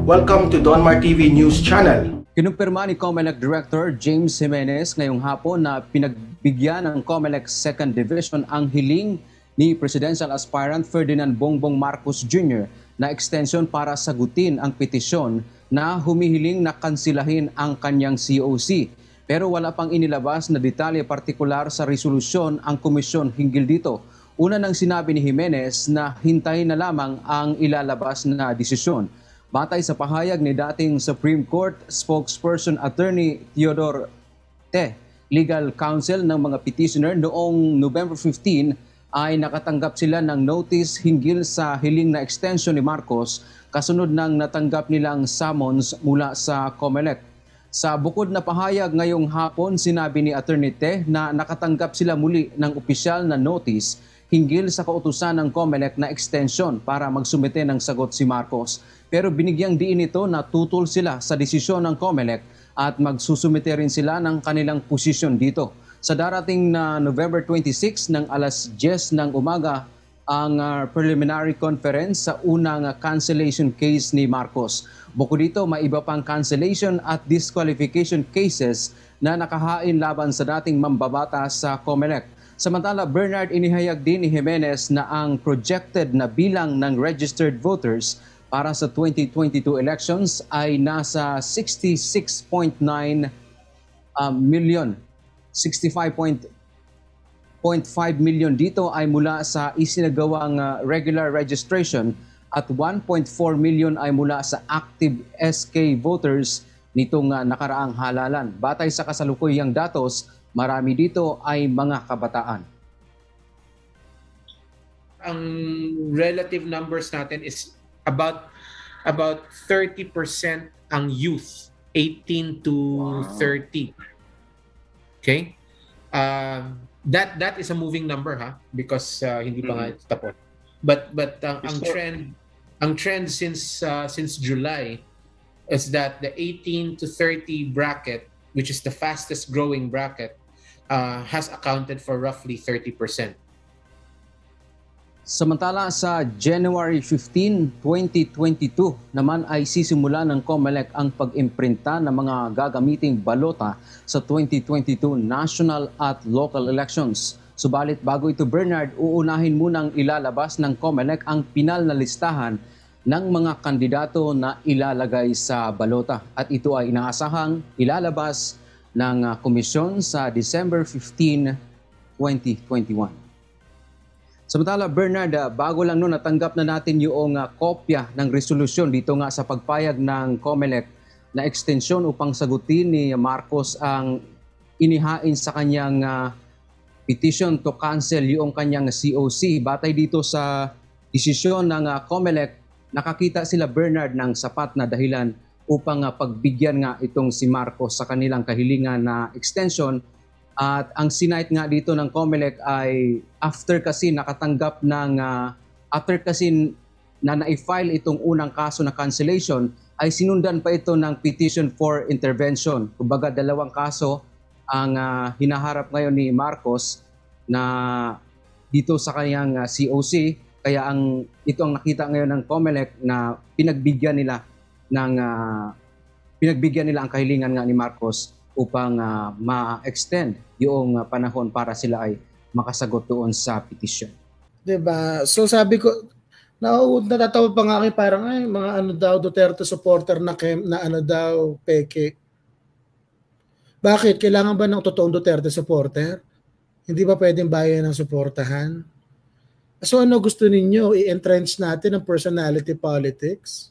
Welcome to Donmar TV News Channel. Kinumpirma ni COMELEC Director James Jimenez ngayong hapon na pinagbigyan ng COMELEC 2nd Division ang hiling ni Presidential Aspirant Ferdinand Bongbong Marcos Jr. na extension para sagutin ang petisyon na humihiling na kansilahin ang kanyang COC. Pero wala pang inilabas na detalye partikular sa resolusyon ang komisyon hinggil dito. Una nang sinabi ni Jimenez na hintayin na lamang ang ilalabas na desisyon. Batay sa pahayag ni dating Supreme Court spokesperson Attorney Theodore Te, legal counsel ng mga petitioner noong November 15 ay nakatanggap sila ng notice hinggil sa hiling na extension ni Marcos kasunod ng natanggap nilang summons mula sa COMELEC. Sa bukod na pahayag ngayong hapon, sinabi ni Attorney Te na nakatanggap sila muli ng opisyal na notice hinggil sa kautusan ng COMELEC na extension para magsumite ng sagot si Marcos. Pero binigyang diin ito na tutol sila sa desisyon ng COMELEC at magsusumite rin sila ng kanilang posisyon dito. Sa darating na November 26 ng alas 10 ng umaga, ang preliminary conference sa unang cancellation case ni Marcos. Bukod dito, may iba pang cancellation at disqualification cases na nakahain laban sa dating mambabata sa COMELEC. Samantala, Bernard, inihayag din ni Jimenez na ang projected na bilang ng registered voters para sa 2022 elections ay nasa 66.9 million. 65.5 million dito ay mula sa isinagawang regular registration at 1.4 million ay mula sa active SK voters nitong nakaraang halalan. Batay sa kasalukuyang datos, marami dito ay mga kabataan. Ang relative numbers natin is about 30% ang youth, 18 to 30. Okay? That is a moving number because hindi pa nga tapos. But ang trend since July is that the 18 to 30 bracket, which is the fastest growing bracket, has accounted for roughly 30%. Samantala sa January 15, 2022 naman ay sisimula ng COMELEC ang pag-imprinta ng mga gagamiting balota sa 2022 national at local elections. Subalit bago ito, Bernard, uunahin munang ilalabas ng COMELEC ang pinal na listahan ng mga kandidato na ilalagay sa balota. At ito ay inaasahang ilalabas ng komisyon sa December 15, 2021. Samantala, Bernard, bago lang noon natanggap na natin yung kopya ng resolusyon dito nga sa pagpayag ng COMELEC na extension upang sagutin ni Marcos ang inihain sa kanyang petition to cancel yung kanyang COC. Batay dito sa desisyon ng COMELEC, nakakita sila, Bernard, ng sapat na dahilan upang pagbigyan nga itong si Marcos sa kanilang kahilingan na extension. At ang sinight nga dito ng COMELEC ay after kasi nakatanggap ng, after kasi na na-file itong unang kaso na cancellation, ay sinundan pa ito ng petition for intervention. Kumbaga dalawang kaso ang hinaharap ngayon ni Marcos na dito sa kanyang COC. Kaya ito ang nakita ngayon ng COMELEC na pinagbigyan nila ang kahilingan nga ni Marcos upang ma-extend yung panahon para sila ay makasagot doon sa petition. Diba? So sabi ko, natatawa pa nga kayo parang mga ano daw Duterte supporter na ano daw peke. Bakit? Kailangan ba ng totoong Duterte supporter? Hindi ba pwedeng bayan ng suportahan? So ano gusto ninyo? I-entrench natin ang personality politics?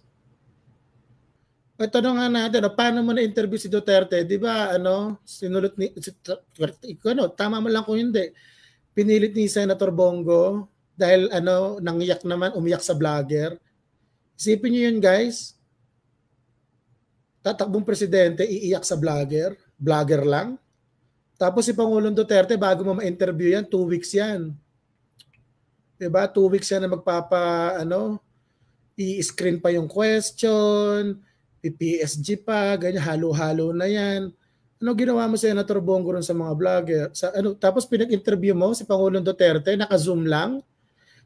Ito nga natin, paano mo na-interview si Duterte? Di ba, sinulot ni, tama mo lang kung hindi. Pinilit ni Senator Bongo dahil umiyak sa vlogger. Isipin niyo yun, guys. Tatakbong presidente, iiyak sa vlogger lang. Tapos si Pangulong Duterte, bago mo ma-interview yan, 2 weeks yan. Diba? 2 weeks yan na i-screen pa yung question, PSG pa, ganyan, halo-halo na yan. Ano ginawa mo, Senator Bongo, ron sa mga vlogger? Tapos pinag-interview mo si Pangulong Duterte, naka-zoom lang.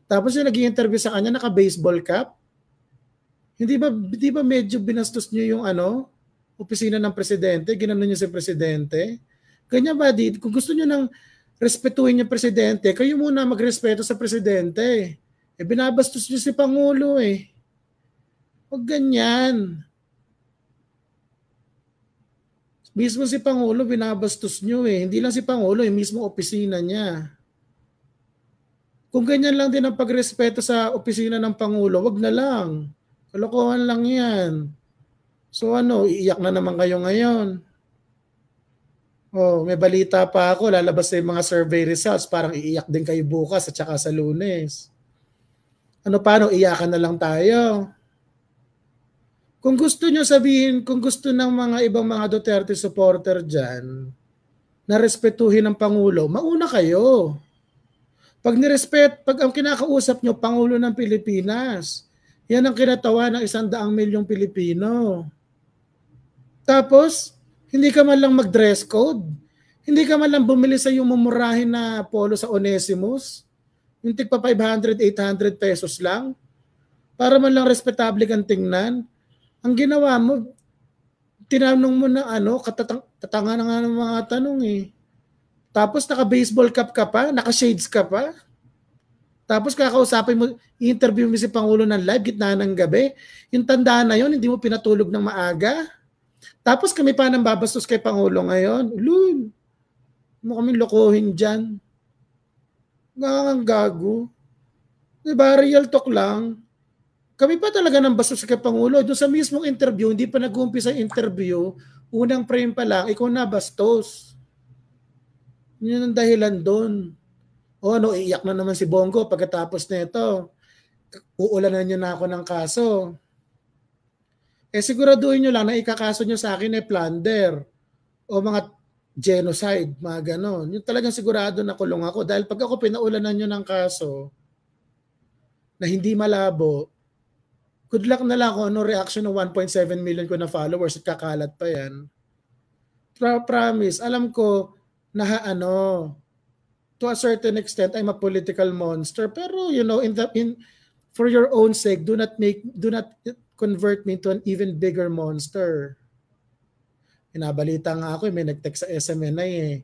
Tapos yung nag-i-interview sa kanya, naka-baseball cap. Hindi ba medyo binastos niyo yung opisina ng presidente, ginanon niyo si presidente? Ganyan ba, kung gusto niyo nang respetuhin yung presidente, kayo muna magrespeto sa presidente. Binabastos niyo si Pangulo eh. Huwag ganyan. Mismo si Pangulo binabastos niyo eh. Hindi lang si Pangulo, mismo opisina niya. Kung ganyan lang din ang pagrespeto sa opisina ng Pangulo, wag na lang. Kalokohan lang yan. So iiyak na naman kayo ngayon. May balita pa ako, lalabas sa mga survey results, parang iiyak din kayo bukas at saka sa Lunes. Paano, iyakan na lang tayo? Kung gusto nyo sabihin, kung gusto ng mga ibang mga Duterte supporter dyan, na respetuhin ng Pangulo, mauna kayo. Pag ang kinakausap nyo, Pangulo ng Pilipinas, yan ang kinatawa ng 100 milyong Pilipino. Tapos, hindi ka man lang mag-dress code. Hindi ka man lang bumili sa yung mumurahin na polo sa Onesimus. Yung tigpa 500, 800 pesos lang. Para man lang respetable kang tingnan. Ang ginawa mo, tinanong mo na katanga na nga ng mga tanong eh. Tapos naka-baseball cap ka pa, naka-shades ka pa. Tapos kakausapin mo, i-interview mo si Pangulo ng live, gitna ng gabi. Yung tandaan na yun, hindi mo pinatulog ng maaga. Tapos kami pa nang babastos kay Pangulo ngayon. Lul, mo kami lokohin dyan. Ngangang gago. Diba, real talk lang. Kami pa talaga nang bastos kay Pangulo. Doon sa mismong interview, hindi pa nag-uumpisa interview, unang frame pa lang, ikaw na bastos. Yun ang dahilan doon. Iiyak na naman si Bongo pagkatapos nito. Uulanan niyo na ako ng kaso. Siguraduhin nyo lang na ikakaso nyo sa akin plunder o mga genocide, mga ganon. Yung talagang sigurado na kulong ako. Dahil pag ako pinaulanan nyo ng kaso na hindi malabo, good luck na lang kung ano reaction ng 1.7 million ko na followers at kakalat pa yan. Promise, alam ko na to a certain extent, I'm a political monster. Pero, for your own sake, do not convert me to an even bigger monster. Inabalita nga ako, may nag-text sa SMNI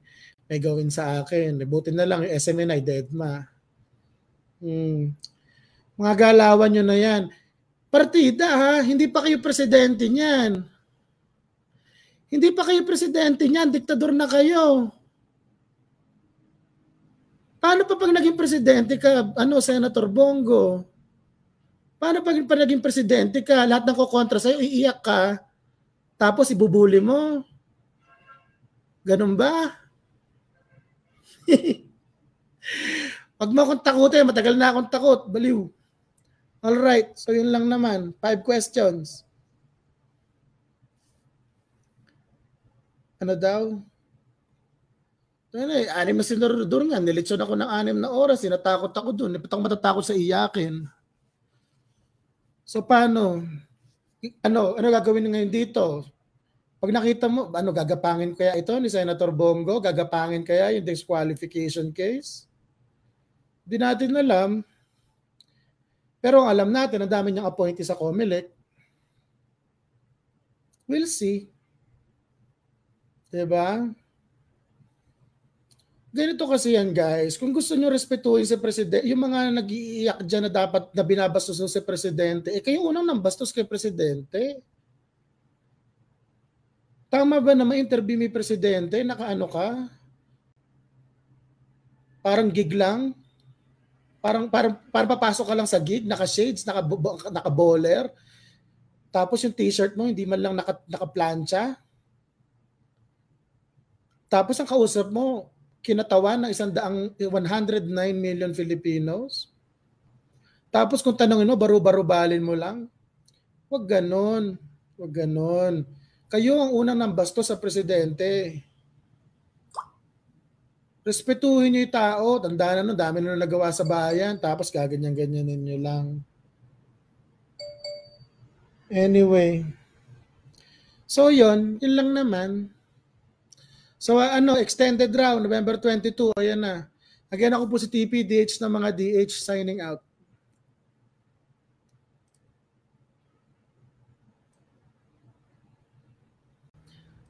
may gawin sa akin. Buti na lang yung SMNI, deadma. Mga galawan nyo na yan. Partida ha, hindi pa kayo presidente niyan. Hindi pa kayo presidente niyan, diktador na kayo. Paano pa pag naging presidente ka, Senator Bongo? Paano pag naging presidente ka, lahat ng kukontra sa'yo, iiyak ka, tapos ibubuli mo? Ganun ba? Pag mo akong takutin, matagal na akong takot, baliw. Alright, so yun lang naman. 5 questions. Ano daw? 6 na senador nga, nilitsyon ako ng 6 na oras, natakot ako dun, ipatang matatakot sa iyakin. So paano? Ano gagawin ngayon dito? Pag nakita mo, gagapangin kaya ito ni Senator Bongo? Gagapangin kaya yung disqualification case? Hindi natin alam. Pero ang alam natin, ang dami niyang appointee sa COMELEC. We'll see. Diba? Ganito kasi yan guys, kung gusto nyo respetuhin si Presidente, yung mga nag-iiyak dyan na dapat na binabastos si Presidente, kayo unang nambastos kay Presidente. Tama ba na ma-interview mi Presidente, nakaano ka? Parang gig lang? Parang papasok ka lang sa gig, naka-shades, naka-bowler, tapos yung t-shirt mo hindi man lang naka-plancha. Tapos ang kausap mo, kinatawan ng 109 million Filipinos. Tapos kung tanongin mo, baro-baro-balin mo lang. Huwag ganon. Huwag ganon. Kayo ang unang nambasto sa Presidente. Respetuhin niyo yung tao. Tandaan na, dami na nagawa sa bayan. Tapos gaganyan-ganyan ninyo lang. Anyway. So yun lang naman. So extended round, November 22, ayan na. Again, ako po si TPDH ng mga DH signing out.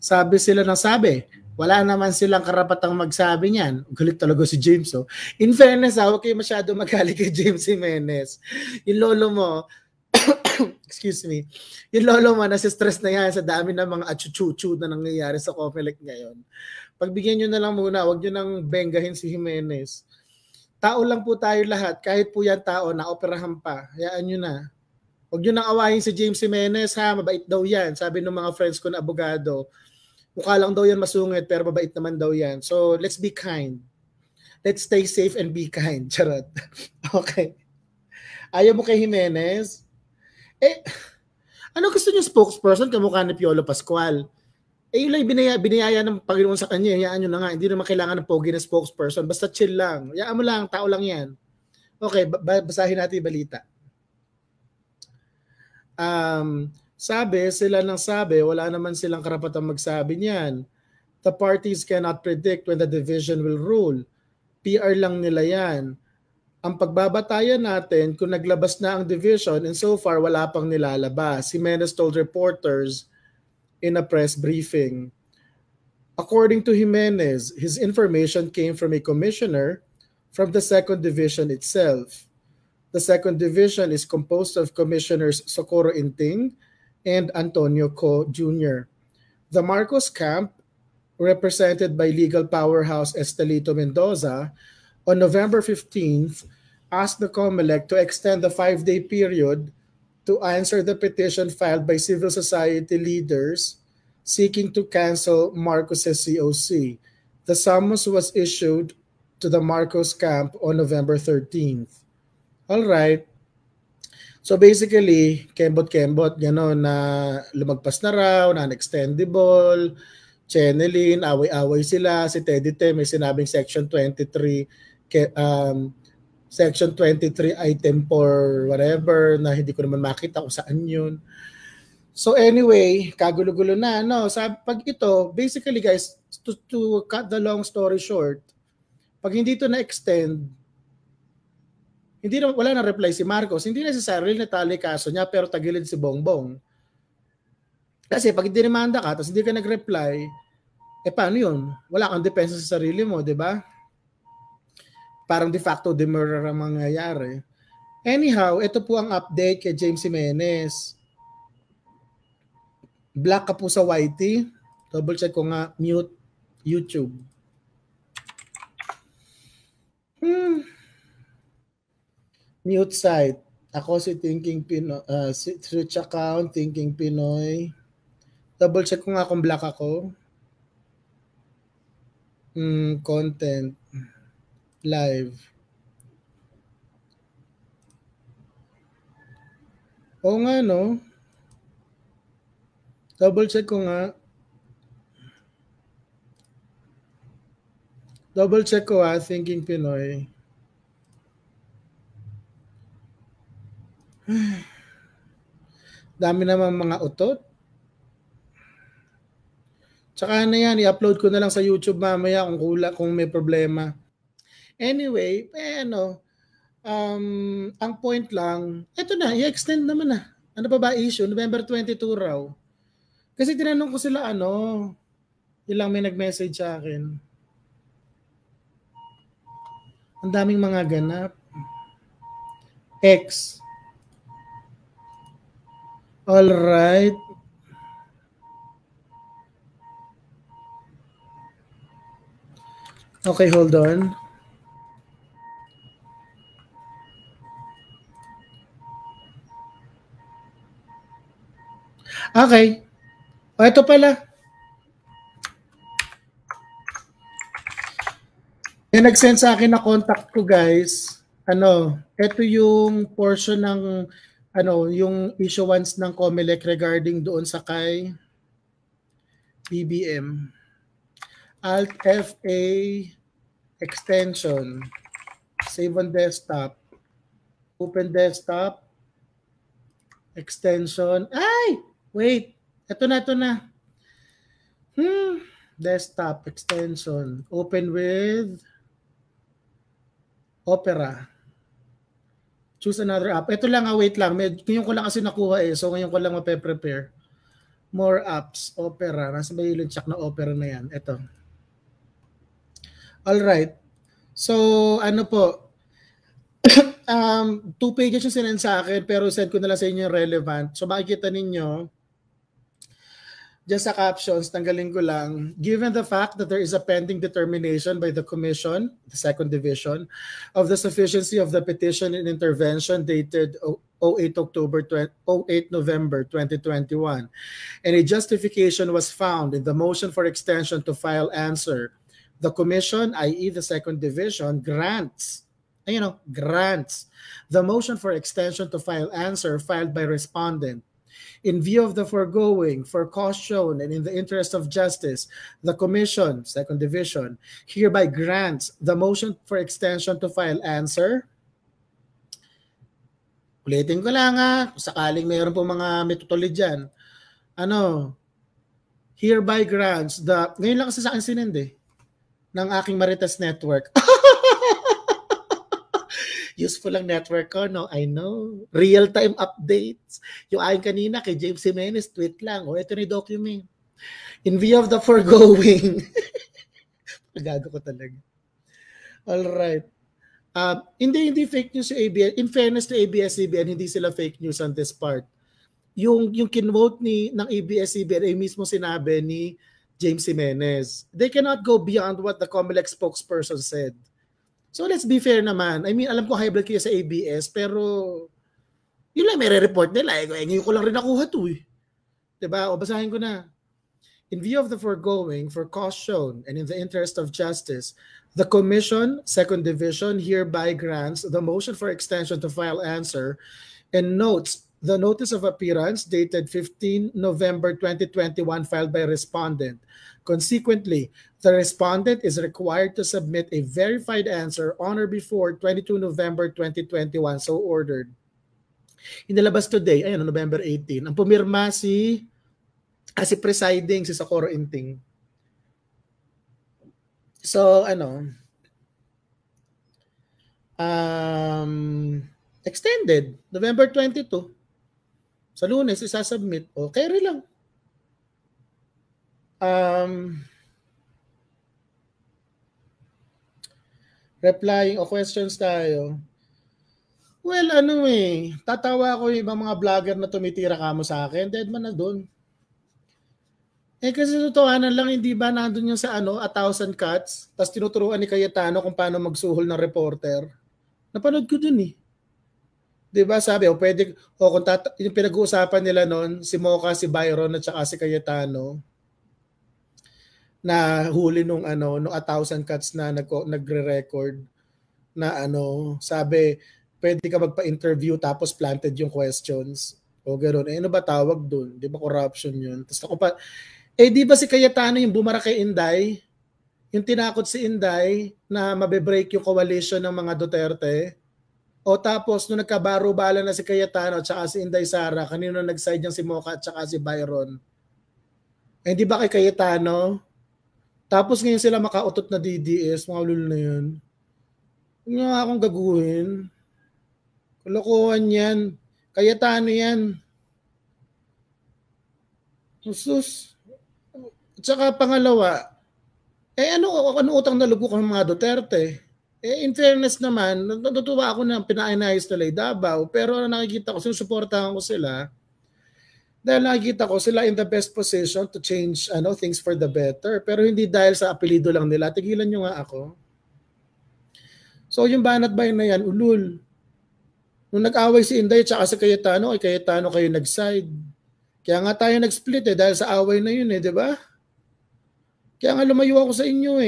Sabi sila ng sabi. Wala naman silang karapatang magsabi niyan. Galit talaga si James. Oh. In fairness, huwag kayo masyado magalit kay James Jimenez. Yung lolo mo, excuse me, yung lolo mo nasi-stress na yan sa dami ng mga achuchuchu na nangyayari sa Comelec ngayon. Pagbigyan nyo na lang muna, huwag nyo nang benggahin si Jimenez. Tao lang po tayo lahat. Kahit po yan tao, naoperahan pa. Hayaan nyo na. Huwag nyo nang awayin si James Jimenez, ha? Mabait daw yan. Sabi ng mga friends ko na abogado. Mukha lang daw yan masungit, pero mabait naman daw yan. So, let's be kind. Let's stay safe and be kind. Charot. Okay. Ayaw mo kay Jimenez? Ano gusto niyo spokesperson? Kamukha ni Piolo Pascual. Yun lang biniyaya ng Panginoon sa kanya. Hayaan nyo na nga. Hindi naman kailangan ng pogi na spokesperson. Basta chill lang. Hayaan mo lang. Tao lang yan. Okay, basahin natin yung balita. Sabi, wala naman silang karapatang magsabi niyan. The parties cannot predict when the division will rule. PR lang nila yan. Ang pagbabatayan natin kung naglabas na ang division and so far wala pang nilalabas. Jimenez told reporters in a press briefing. According to Jimenez, his information came from a commissioner from the 2nd Division itself. The 2nd Division is composed of Commissioners Socorro Inting and Antonio Co. Jr. The Marcos camp, represented by legal powerhouse Estelito Mendoza, on November 15th, asked the COMELEC to extend the 5-day period to answer the petition filed by civil society leaders seeking to cancel Marcos' COC. The summons was issued to the Marcos camp on November 13th. All right. So basically, kembot-kembot, gano'n na lumagpas na raw, non-extendable, channeling, away-away sila. Si Teddy Te may sinabing Section 23, Section 23 item for whatever, na hindi ko naman makita kung saan yun. So anyway, kagulo-gulo na. No? Pag ito, basically guys, to cut the long story short, pag hindi ito na-extend, wala na reply si Marcos, hindi necessarily natali kaso niya pero tagilid si Bongbong. Kasi pag dinimanda ka tapos hindi ka nag-reply, paano yun? Wala kang depensa sa sarili mo, di ba? Parang de facto demurrer ang mangyayari. Anyhow, ito po ang update kay James Jimenez. Black ka po sa YT. Double check ko nga, mute YouTube. Mute site. Ako si Thinking Pinoy, Twitch account, Thinking Pinoy. Double check ko nga kung black ako. Content. Live. Oo nga, no? Double check ko nga. Double check ko Thinking Pinoy. Dami naman mga utot. Tsaka na yan, i-upload ko na lang sa YouTube mamaya kung may problema. Anyway, ang point lang, eto na, i-extend naman na. Ano pa ba issue? November 22 raw. Kasi tinanong ko sila ilang may nag-message sa akin. Ang daming mga ganap. X. All right. Okay, hold on. Okay. Ito pala. May nag-send sa akin na contact ko, guys. Ito yung portion ng yung issuance ng COMELEC regarding doon sa kay BBM. Alt-FA extension. Save on desktop. Open desktop. Extension. Ay! Wait. Ito na. Desktop extension. Open with Opera. Choose another app. Ito lang, wait lang. Ngayon ko lang kasi nakuha so ngayon ko lang mape-prepare. More apps, Opera. Nasa ba yung check na Opera na yan? Ito. Alright. So, ano po, 2 pages yung sinend sa akin pero send ko na lang sa inyo yung relevant. So makikita ninyo, dyan sa captions, tanggalin ko lang, given the fact that there is a pending determination by the Commission, the Second Division, of the sufficiency of the petition and intervention dated 08 November 2021, and a justification was found in the motion for extension to file answer, the Commission, i.e. the Second Division, grants the motion for extension to file answer filed by respondent. In view of the foregoing, for cause shown and in the interest of justice, the Commission, Second Division, hereby grants the motion for extension to file answer. Ulitin ko lang sakaling mayroon po mga metutulid dyan. Hereby grants the, ngayon lang kasi sa akin sinend ng aking Marites Network. Useful lang network ko, no? I know. Real-time updates. Yung aking kanina kay James Jimenez, tweet lang. Ito na yung document. In view of the foregoing. Pagago ko talaga. Alright. Hindi fake news yung ABS. In fairness to ABS-CBN, hindi sila fake news on this part. Yung kinvote ng ABS-CBN ay mismo sinabi ni James Jimenez. They cannot go beyond what the COMELEC spokesperson said. So let's be fair naman. I mean, alam ko high blood kayo sa ABS, pero yun lang may re-report nila. Ngayon ko lang rin nakuha to Diba? O basahin ko na. In view of the foregoing, for cause shown, and in the interest of justice, the Commission, Second Division, hereby grants the motion for extension to file answer and notes the notice of appearance dated 15 November 2021 filed by respondent. Consequently, the respondent is required to submit a verified answer on or before 22 November 2021, so ordered. Inilabas today, November 18. Ang pumirma si presiding, si Socorro Inting. So, extended, November 22. Sa Lunes, isasubmit. Okay rin lang. Replying o questions tayo. Well, tatawa ko yung ibang mga vlogger na tumitira kamo sa akin. Dead man na doon. Kasi totohanan lang, hindi ba nandun yung sa 1,000 Cuts, tapos tinuturuan ni Cayetano kung paano magsuhol ng reporter. Napanood ko dun Diba sabi, pwede, kung yung pinag-uusapan nila noon, si Mocha, si Byron, at saka si Cayetano, na huli nung 1,000 Cuts na nagre-record, na sabi, pwede ka magpa-interview tapos planted yung questions. O gano'n. Ano ba tawag dun? Di ba corruption yun? Tapos ako pa, di ba si Cayetano yung bumara kay Inday? Yung tinakot si Inday na mabe-break yung coalition ng mga Duterte? O tapos, nung nagkabaro-bala na si Cayetano at saka si Inday Sara, kanino nag-side niyang si Mocha at saka si Byron? Di ba kay Cayetano? Tapos ngayon sila makautot na DDS, mga lul na yun. Huwag niyo nga akong gaguhin. Kalokohan yan. Cayetano yan. Sus. At saka pangalawa, ano utang na lubok ng mga Duterte? In fairness naman, natutuwa ako na pinainayos nila Davao, pero nakikita ko, sinusuportahan ko sila dahil nakikita ko sila in the best position to change things for the better. Pero hindi dahil sa apelido lang nila. Tigilan nyo nga ako. So yung banat bayan na yan, ulul. Nung nag-away si Inday at saka si Cayetano, ay Cayetano kayo nag-side. Kaya nga tayo nag-split dahil sa away na yun di ba? Kaya nga lumayo ako sa inyo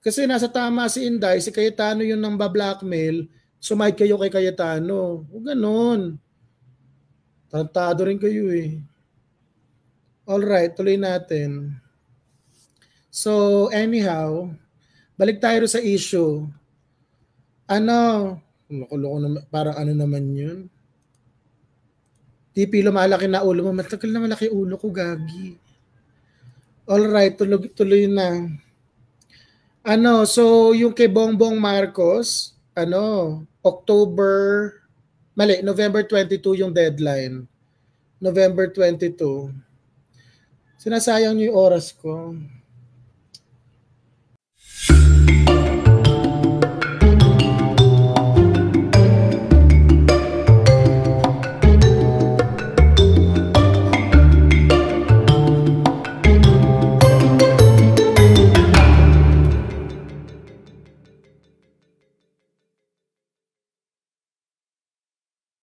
Kasi nasa tama si Inday, si Cayetano yun nang ba-blackmail, sumide kayo kay Cayetano. O ganon. Tantado rin kayo Alright, tuloy natin. So, anyhow, balik tayo sa issue. Parang naman yun? TP, lumalaki na ulo mo. Matagal na malaki ulo ko, gagi. Alright, tuloy na. So yung kay Bongbong Marcos, November 22 yung deadline. November 22. Sinasayang niyo yung oras ko.